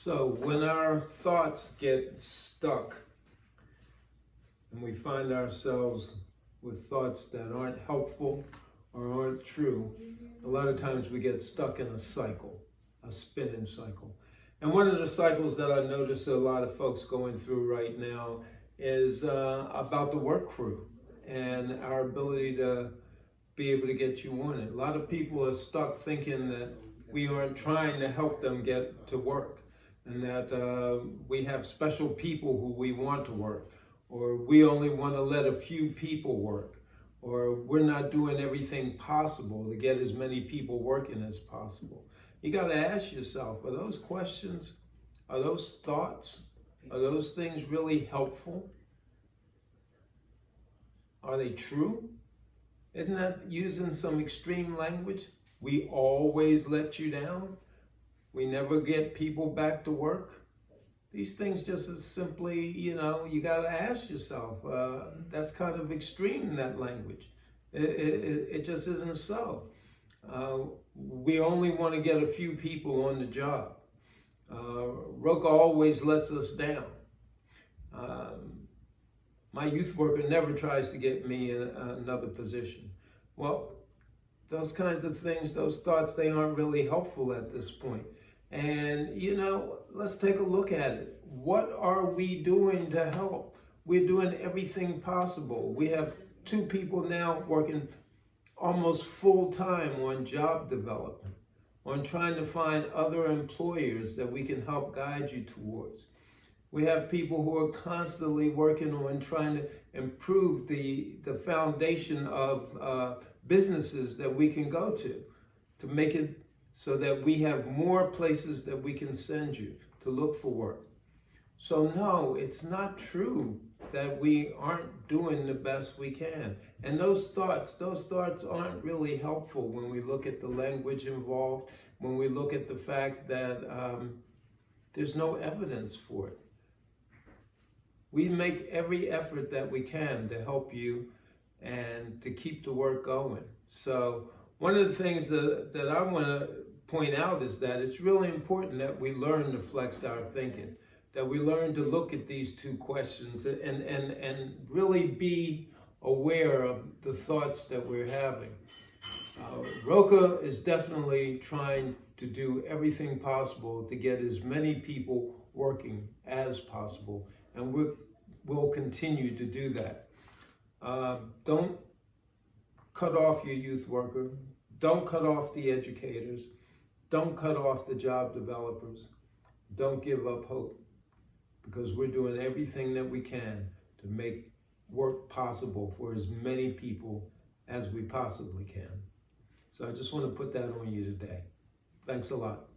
So when our thoughts get stuck and we find ourselves with thoughts that aren't helpful or aren't true, a lot of times we get stuck in a cycle, a spinning cycle. And one of the cycles that I notice a lot of folks going through right now is about the work crew and our ability to be able to get you on it. A lot of people are stuck thinking that we aren't trying to help them get to work, and that we have special people who we want to work, or we only want to let a few people work, or we're not doing everything possible to get as many people working as possible. You got to ask yourself, are those questions, are those thoughts, are those things really helpful? Are they true? Isn't that using some extreme language? We always let you down. We never get people back to work. These things just as simply, you got to ask yourself, that's kind of extreme, that language. It just isn't so. We only want to get a few people on the job. Roka always lets us down. My youth worker never tries to get me in another position. Well, those kinds of things, those thoughts, they aren't really helpful at this point. And, let's take a look at it. What are we doing to help? We're doing everything possible. We have 2 people now working almost full time on job development, on trying to find other employers that we can help guide you towards. We have people who are constantly working on trying to improve the foundation of businesses that we can go to make it so that we have more places that we can send you to look for work. So no, it's not true that we aren't doing the best we can. And those thoughts aren't really helpful when we look at the language involved, when we look at the fact that there's no evidence for it. We make every effort that we can to help you and to keep the work going. So one of the things that I want to point out is that it's really important that we learn to flex our thinking, that we learn to look at these 2 questions and really be aware of the thoughts that we're having. Roka is definitely trying to do everything possible to get as many people working as possible, and we'll continue to do that. Don't cut off your youth worker. Don't cut off the educators. Don't cut off the job developers. Don't give up hope, because we're doing everything that we can to make work possible for as many people as we possibly can. So I just want to put that on you today. Thanks a lot.